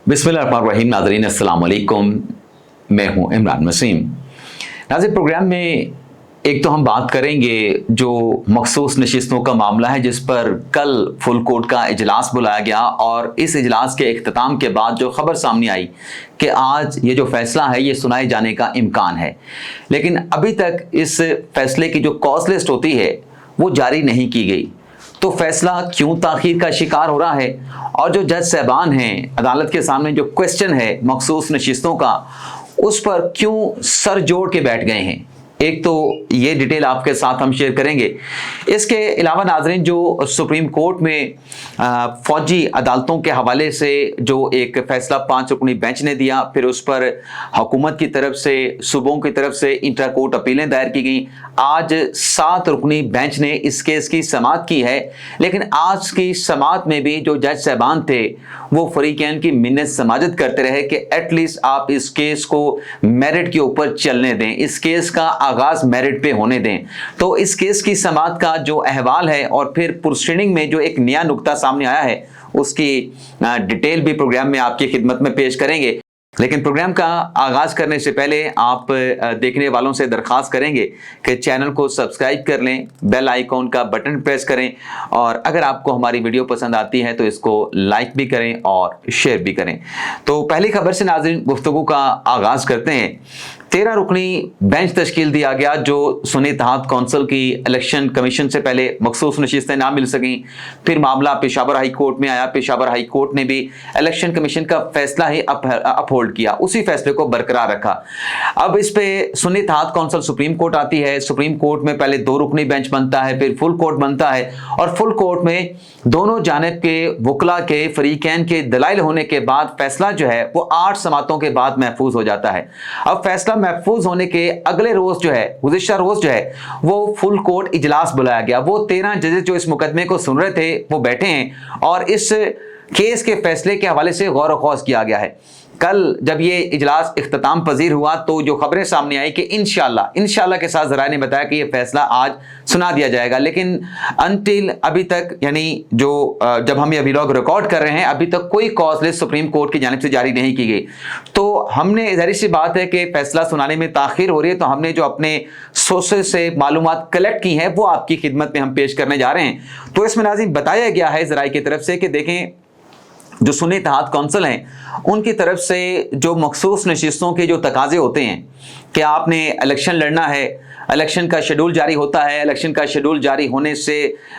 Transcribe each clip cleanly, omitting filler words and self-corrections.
बिस्मिल्लाहिर्रहमानिर्रहीम। नाज़रीन अस्सलाम वालेकुम, मैं हूं इमरान वसीम। नाज़रीन, प्रोग्राम में एक तो हम बात करेंगे जो मखसूस नशिस्तों का मामला है, जिस पर कल फुल कोर्ट का इजलास बुलाया गया और इस इजलास के इख्तिताम के बाद जो खबर सामने आई कि आज ये जो फैसला है ये सुनाए जाने का इम्कान है, लेकिन अभी तक इस फैसले की जो कॉज लिस्ट होती है वो जारी नहीं की गई। तो फैसला क्यों ताखीर का शिकार हो रहा है और जो जज साहबान हैं अदालत के सामने जो क्वेश्चन है मखसूस नशिस्तों का, उस पर क्यों सर जोड़ के बैठ गए हैं, एक तो ये डिटेल आपके साथ हम शेयर करेंगे। इसके अलावा नाज़रीन, जो सुप्रीम कोर्ट में फौजी अदालतों के हवाले से जो एक फैसला 5 रुकनी बेंच ने दिया, फिर उस पर हुकूमत की तरफ से सूबों की तरफ से इंटर कोर्ट अपीलें दायर की गई। आज 7 रुकनी बेंच ने इस केस की समाअत की है, लेकिन आज की समाअत में भी जो जज साहबान थे वो फरीकैन की मिन्नत समाजत करते रहे कि एटलीस्ट आप इस केस को मेरिट के ऊपर चलने दें, इस केस का आगाज मेरिट पे होने दें। तो इस केस की समाअत का जो अहवाल है और फिर पुरस्क्रीनिंग में जो एक नया नुक्ता सामने आया है उसकी डिटेल भी प्रोग्राम में आपकी खिदमत में पेश करेंगे। लेकिन प्रोग्राम का आगाज करने से पहले आप देखने वालों से दरख्वास्त करेंगे कि चैनल को सब्सक्राइब कर लें, बेल आइकॉन का बटन प्रेस करें और अगर आपको हमारी वीडियो पसंद आती है तो इसको लाइक भी करें और शेयर भी करें। तो पहली खबर से नाज़रीन गुफ्तगू का आगाज करते हैं। 13 रुकनी बेंच तश्कील दिया गया जो सुन्नी इत्तेहाद कौंसिल की इलेक्शन कमीशन से पहले मखसूस नशिस्तें ना मिल सकें। फिर मामला पेशावर हाई कोर्ट में आया, पेशावर हाई कोर्ट ने भी इलेक्शन कमीशन का फैसला ही अपहोल्ड किया, उसी फैसले को बरकरार रखा। अब इस पे सुन्नी इत्तेहाद कौंसिल सुप्रीम कोर्ट आती है। सुप्रीम कोर्ट में पहले 2 रुकनी बेंच बनता है, फिर फुल कोर्ट बनता है और फुल कोर्ट में दोनों जानिब के वकला के फरीकैन के दलाइल होने के बाद फैसला जो है वो 8 समातों के बाद महफूज हो जाता है। अब फैसला महफूज होने के अगले रोज जो है, गुज़िश्ता रोज जो है, वो फुल कोर्ट इजलास बुलाया गया। वो 13 जजेस जो इस मुकदमे को सुन रहे थे वो बैठे हैं और इस केस के फैसले के हवाले से गौर व खौज किया गया है। कल जब ये इजलास इख्तिताम पजीर हुआ तो जो खबरें सामने आई कि इंशाल्लाह के साथ ज़राए ने बताया कि ये फैसला आज सुना दिया जाएगा, लेकिन अनटिल अभी तक, यानी जो जब हम ये व्लॉग रिकॉर्ड कर रहे हैं, अभी तक कोई कॉज लिस्ट सुप्रीम कोर्ट की जानिब से जारी नहीं की गई। तो हमने, जाहिर सी बात है कि फैसला सुनाने में ताखीर हो रही है, तो हमने जो अपने सोर्सेज से मालूमात कलेक्ट की हैं वो आपकी खिदमत में हम पेश करने जा रहे हैं। तो इसमें नाज़रीन बताया गया है ज़राए की तरफ से कि देखें, जो सुन्नी इत्तेहाद कौंसिल हैं उनकी तरफ से जो मखसूस नशिस्तों के जो तकाजे होते हैं कि आपने इलेक्शन लड़ना है, इलेक्शन का शेड्यूल जारी होता है, इलेक्शन का शेड्यूल जारी होने से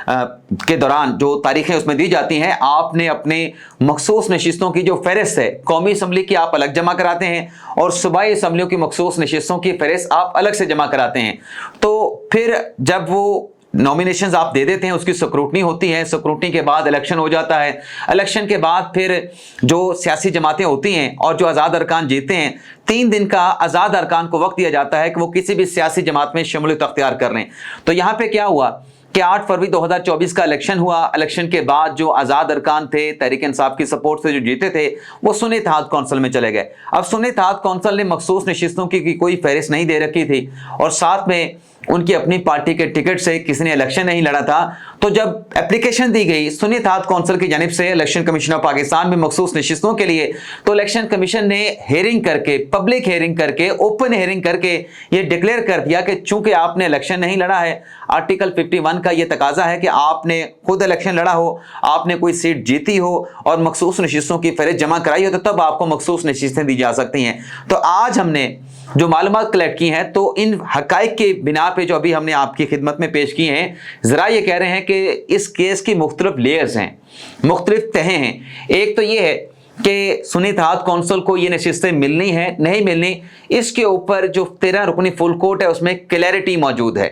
के दौरान जो तारीखें उसमें दी जाती हैं, आपने अपने मखसूस नशिस्तों की जो फहरिस्त है कौमी असम्बली की आप अलग जमा कराते हैं और सूबाई असम्बलियों की मखसूस नशिस्तों की फहरिस्त आप अलग से जमा कराते हैं। तो फिर जब वो नॉमिनेशंस आप दे देते हैं, उसकी स्क्रूटनी होती है, स्क्रूटनी के बाद इलेक्शन हो जाता है, इलेक्शन के बाद फिर जो सियासी जमातें होती हैं और जो आज़ाद अरकान जीते हैं, 3 दिन का आज़ाद अरकान को वक्त दिया जाता है कि वो किसी भी सियासी जमात में शमूलियत अख्तियार कर लें। तो यहाँ पे क्या हुआ कि 8 फरवरी 2024 का इलेक्शन हुआ। इलेक्शन के बाद जो आज़ाद अरकान थे तहरीक इंसाफ की सपोर्ट से जो जीते थे वो सुन्नी इत्तेहाद कौंसिल में चले गए। अब सुन्नी इत्तेहाद कौंसिल ने मखसूस नशिस्तों की कोई फहरिस्त नहीं दे रखी थी और साथ में उनकी अपनी पार्टी के टिकट से किसी ने इलेक्शन नहीं लड़ा था। तो जब एप्लीकेशन दी गई सुन्नी इत्तेहाद कौंसिल की जानिब से इलेक्शन कमीशन ऑफ पाकिस्तान में मखसूस नशिस्तों के लिए, तो इलेक्शन कमीशन ने हेयरिंग करके, पब्लिक हेयरिंग करके, ओपन हेयरिंग करके ये डिक्लेयर कर दिया कि चूंकि आपने इलेक्शन नहीं लड़ा है, आर्टिकल 51 का ये तकाजा है कि आपने खुद इलेक्शन लड़ा हो, आपने कोई सीट जीती हो और मखसूस नशिस्तों की फहरिस्त जमा कराई हो, तो तब आपको मखसूस नशिस्तें दी जा सकती हैं। तो आज हमने जो मालूमात कलेक्ट की हैं तो इन हकाइक के बिना पे जो अभी हमने आपकी खिदमत में पेश की हैं, ज़रा ये कह रहे हैं कि इस केस की मुख्तलिफ लेयर्स हैं, मुख्तलिफ तहें हैं। एक तो ये है कि सुन्नी इत्तेहाद कौंसिल को ये नशिस्तें मिलनी है नहीं मिलनी, इसके ऊपर जो 13 रुकनी फुल कोर्ट है उसमें क्लैरिटी मौजूद है।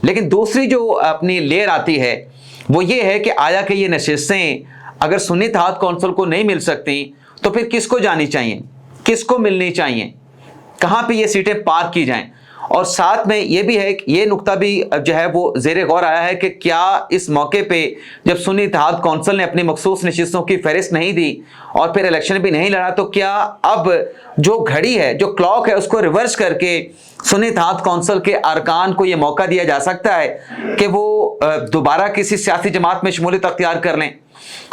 लेकिन दूसरी जो अपनी लेयर आती है वो ये है कि आया कि ये नशिस्तें अगर सुन्नी इत्तेहाद कौंसिल को नहीं मिल सकती तो फिर किसको जानी चाहिए, किसको मिलनी चाहिए, कहाँ पे ये सीटें पार की जाएं। और साथ में ये भी है, ये नुक्ता भी जो है वो ज़ेरे गौर आया है कि क्या इस मौके पे जब सुन्नी इत्तेहाद कौंसिल ने अपनी मखसूस नशिस्तों की फहरिस्त नहीं दी और फिर इलेक्शन भी नहीं लड़ा, तो क्या अब जो घड़ी है, जो क्लॉक है, उसको रिवर्स करके सुन्नी इत्तेहाद कौंसिल के अरकान को ये मौका दिया जा सकता है कि वो दोबारा किसी सियासी जमात में शमूलियत अख्तियार कर लें।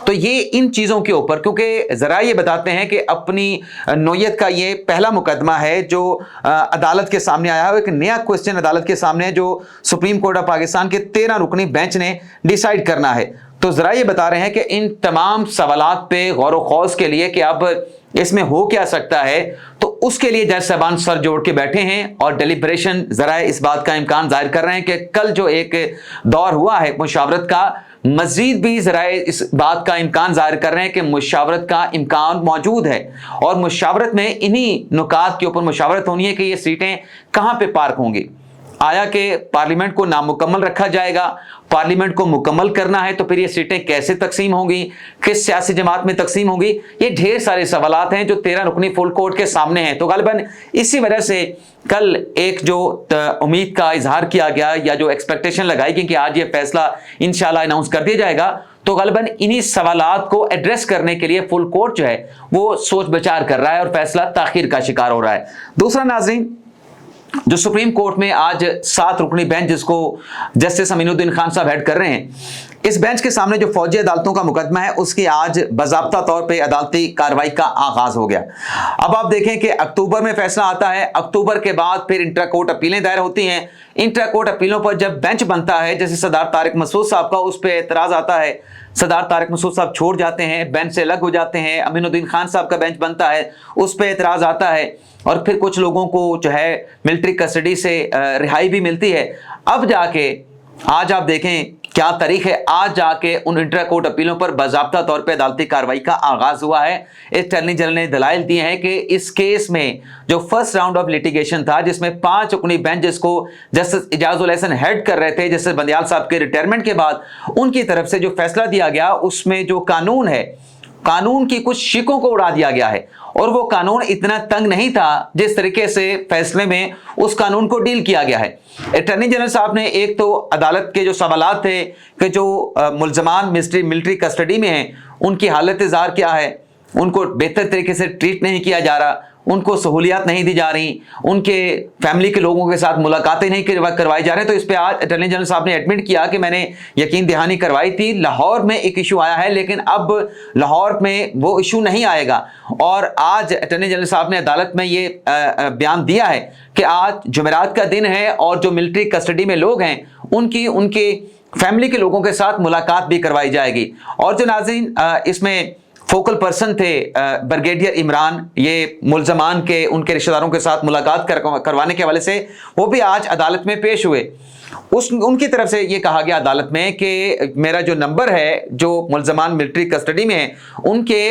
तो ये इन चीज़ों के ऊपर, क्योंकि ज़रा ये बताते हैं कि अपनी नौयत का ये पहला मुकदमा है जो अदालत के सामने आया है, एक नया क्वेश्चन अदालत के सामने है जो सुप्रीम कोर्ट ऑफ पाकिस्तान के 13 रुकनी बेंच ने डिसाइड करना है। तो ज़रा ये बता रहे हैं कि इन तमाम सवालात पे गौर व खौज के लिए कि अब इसमें हो क्या सकता है, तो उसके लिए जज साहबान सर जोड़ के बैठे हैं और डेलिब्रेशन ज़रा इस बात का इम्कान जाहिर कर रहे हैं कि कल जो एक दौर हुआ है मुशावरत का, मजीद भी ज़रा इस बात का इम्कान जाहिर कर रहे हैं कि मुशावरत का इम्कान मौजूद है और मुशावरत में इन्हीं नुकात के ऊपर मुशावरत होनी है कि ये सीटें कहाँ पे पार्क होंगी। आया कि पार्लियामेंट को नामुकम्मल रखा जाएगा, पार्लियामेंट को मुकम्मल करना है तो फिर ये सीटें कैसे तकसीम होंगी, किस सियासी जमात में तकसीम होंगी, ये ढेर सारे सवालात हैं जो 13 रुकनी फुल कोर्ट के सामने हैं। तो गालिबन इसी वजह से कल एक जो उम्मीद का इजहार किया गया या जो एक्सपेक्टेशन लगाई गई कि आज ये फैसला इंशाल्लाह अनाउंस कर दिया जाएगा, तो गालिबन इन्हीं सवालात को एड्रेस करने के लिए फुल कोर्ट जो है वो सोच विचार कर रहा है और फैसला ताखीर का शिकार हो रहा है। दूसरा नाज़रीन, जो सुप्रीम कोर्ट में आज 7 रुकनी बेंच जिसको जस्टिस अमीनुद्दीन खान साहब हेड कर रहे हैं, इस बेंच के सामने जो फौजी अदालतों का मुकदमा है उसकी आज बाज़ाब्ता तौर पे अदालती कार्रवाई का आगाज हो गया। अब आप देखें कि अक्टूबर में फैसला आता है, अक्टूबर के बाद फिर इंट्रा कोर्ट अपीलें दायर होती हैं। इंट्रा कोर्ट अपीलों पर जब बेंच बनता है, जैसे सरदार तारिक मसूद साहब का, उस पर एतराज़ आता है, सरदार तारिक मसूद साहब छोड़ जाते हैं, बेंच से अलग हो जाते हैं, अमीनुद्दीन खान साहब का बेंच बनता है, उस पर एतराज़ आता है और फिर कुछ लोगों को जो है मिलिट्री कस्टडी से रिहाई भी मिलती है। अब जाके आज आप देखें क्या तारीख है, आज जाके उन इंट्रा कोर्ट अपीलों पर बाज़ाब्ता तौर पे अदालती कार्रवाई का आगाज हुआ है। अटॉर्नी जनरल ने दलाइल दिए हैं कि इस केस में जो फर्स्ट राउंड ऑफ लिटिगेशन था, जिसमें 5 रुकनी बेंच जिसको जस्टिस इजाजुल हसन हेड कर रहे थे, जस्टिस बंदियाल साहब के रिटायरमेंट के बाद उनकी तरफ से जो फैसला दिया गया, उसमें जो कानून है, कानून की कुछ शिकों को उड़ा दिया गया है और वो कानून इतना तंग नहीं था जिस तरीके से फैसले में उस कानून को डील किया गया है। अटॉर्नी जनरल साहब ने एक तो अदालत के जो सवालात थे कि जो मुल्ज़मान मिलिट्री कस्टडी में हैं उनकी हालत ज़ाहिर क्या है, उनको बेहतर तरीके से ट्रीट नहीं किया जा रहा, उनको सहूलियात नहीं दी जा रही, उनके फैमिली के लोगों के साथ मुलाकातें नहीं करवाई जा रही। तो इस पर आज अटॉर्नी जनरल साहब ने एडमिट किया कि मैंने यकीन दहानी करवाई थी, लाहौर में एक इशू आया है लेकिन अब लाहौर में वो इशू नहीं आएगा। और आज अटॉर्नी जनरल साहब ने अदालत में ये बयान दिया है कि आज जुमेरात का दिन है और जो मिलिट्री कस्टडी में लोग हैं उनके फैमिली के लोगों के साथ मुलाकात भी करवाई जाएगी। और जो नाज़रीन इसमें फोकल पर्सन थे ब्रिगेडियर इमरान, ये मुल्ज़मान के उनके रिश्तेदारों के साथ मुलाकात करवाने के हवाले से वो भी आज अदालत में पेश हुए। उनकी तरफ से ये कहा गया अदालत में कि मेरा जो नंबर है जो मुल्ज़मान मिलिट्री कस्टडी में है उनके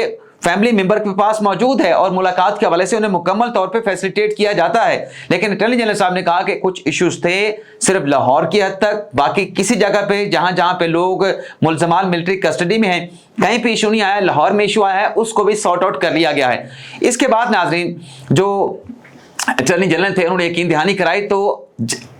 फैमिली मेंबर के पास मौजूद है और मुलाकात के हवाले से उन्हें मुकम्मल तौर पे फैसिलिटेट किया जाता है। लेकिन अटॉर्नी जनरल साहब ने कहा कि कुछ इश्यूज थे सिर्फ लाहौर की हद तक, बाकी किसी जगह पे जहां पे लोग मुल्ज़मान मिलिट्री कस्टडी में हैं कहीं पे इशू नहीं आया, लाहौर में इशू आया है, उसको भी सॉर्ट आउट कर लिया गया है। इसके बाद नाज़रीन जो अटॉर्नी जनरल थे उन्होंने यकीन दहानी कराई, तो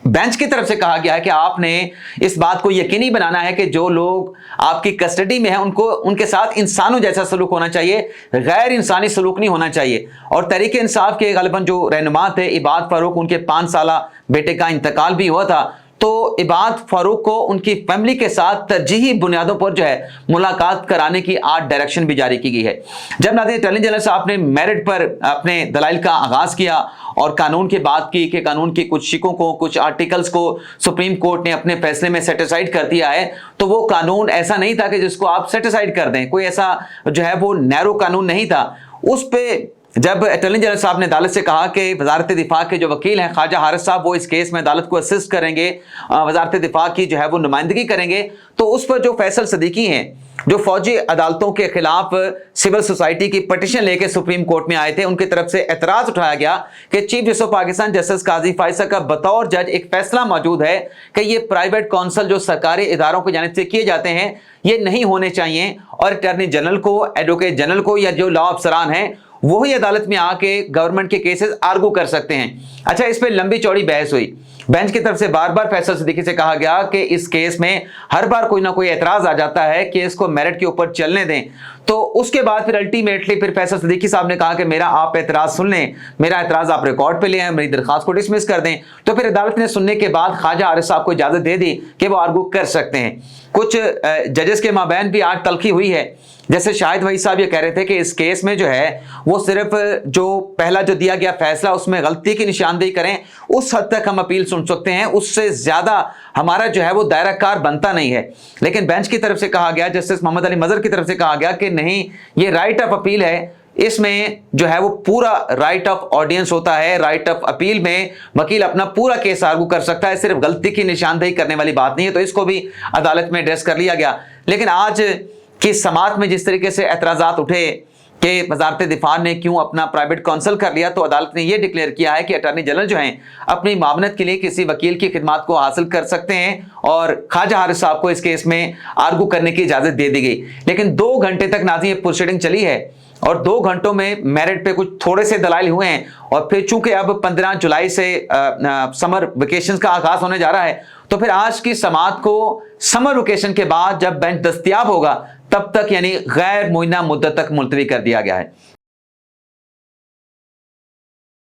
बेंच की तरफ से कहा गया है कि आपने इस बात को यकीनी बनाना है कि जो लोग आपकी कस्टडी में हैं उनको उनके साथ इंसानों जैसा सलूक होना चाहिए, गैर इंसानी सलूक नहीं होना चाहिए। और तहरीक इंसाफ के गालिबन जो रहनुमा थे इबाद फारूक, उनके 5 साला बेटे का इंतकाल भी हुआ था, तो इबाद फारूक को उनकी फैमिली के साथ तरजीही बुनियादों पर जो है मुलाकात कराने की 8 डायरेक्शन भी जारी की गई है। जब नाज़रीन अटॉर्नी जनरल साहब ने मेरिट पर अपने दलाइल का आगाज़ किया और कानून की बात की कि कानून की कुछ शिकों को, कुछ आर्टिकल्स को सुप्रीम कोर्ट ने अपने फैसले में सेटिसाइड कर दिया है, तो वो कानून ऐसा नहीं था कि जिसको आप सेटिसाइड कर दें, कोई ऐसा जो है वो नैरो कानून नहीं था। उस पर जब अटॉर्नी जनरल साहब ने अदालत से कहा कि वजारत दिफा के जो वकील हैं ख्वाजा हारिस साहब वो इस केस में अदालत को असिस्ट करेंगे, वजारत दिफा की जो है वो नुमाइंदगी करेंगे, तो उस पर जो फैसल सदीकी हैं जो फौजी अदालतों के खिलाफ सिविल सोसाइटी की पटिशन लेके सुप्रीम कोर्ट में आए थे, उनकी तरफ से एतराज उठाया गया कि chief justice of Pakistan justice Qazi फाइसा का बतौर जज एक फैसला मौजूद है कि ये प्राइवेट काउंसिल जो सरकारी इदारों की जानिब से किए जाते हैं ये नहीं होने चाहिए और अटॉर्नी जनरल को, एडवोकेट जनरल को या जो लॉ अफसरान हैं वही अदालत में आके गवर्नमेंट के केसेस आर्गू कर सकते हैं। अच्छा, इस पर लंबी चौड़ी बहस हुई। बेंच की तरफ से बार बार फैसल सिद्दीकी से कहा गया कि इस केस में हर बार कोई ना कोई एतराज आ जाता है कि इसको मेरिट के ऊपर चलने दें। तो उसके बाद फिर अल्टीमेटली फिर फैसल सिद्दीकी साहब ने कहा कि मेरा आप एतराज सुन लें, मेरा एतराज आप रिकॉर्ड पे ले आए, मेरी दरखास्त को डिसमिस कर दें। तो फिर अदालत ने सुनने के बाद ख्वाजा आरिफ साहब को इजाजत दे दी कि वो आर्गू कर सकते हैं। कुछ जजेस के माबैन भी आज तलखी हुई है, जैसे शाहिद वहीद साहब ये कह रहे थे कि इस केस में जो है वो सिर्फ जो पहला जो दिया गया फैसला उसमें गलती की निशानदेही करें, उस हद तक हम अपील सुन सकते हैं, उससे ज्यादा हमारा जो है वो दायरा कार बनता नहीं है। लेकिन बेंच की तरफ से कहा गया, जस्टिस मोहम्मद अली मजहर की तरफ से कहा गया कि नहीं, ये राइट ऑफ अपील है, इसमें जो है वो पूरा राइट ऑफ ऑडियंस होता है, राइट ऑफ अपील में वकील अपना पूरा केस आर्गू कर सकता है, सिर्फ गलती की निशानदेही करने वाली बात नहीं है। तो इसको भी अदालत में एड्रेस कर लिया गया। लेकिन आज की समात में जिस तरीके से एतराज़ात उठे कि वजारत दिफा ने क्यों अपना प्राइवेट काउंसिल कर लिया, तो अदालत ने यह डिक्लेयर किया है कि अटॉर्नी जनरल जो हैं अपनी मामलत के लिए किसी वकील की खिदमात को हासिल कर सकते हैं और ख्वाजा आरिफ साहब को इस केस में आर्गू करने की इजाजत दे दी गई। लेकिन 2 घंटे तक नाज़रीन ये प्रोसीडिंग चली है और 2 घंटों में मेरिट पे कुछ थोड़े से दलाइल हुए हैं। और फिर चूंकि अब 15 जुलाई से समर वेकेशन का आगाज होने जा रहा है, तो फिर आज की समात को समर वेकेशन के बाद जब बेंच दस्तयाब होगा तब तक यानी गैर मुय्यना मुद्दत तक मुलतवी कर दिया गया है।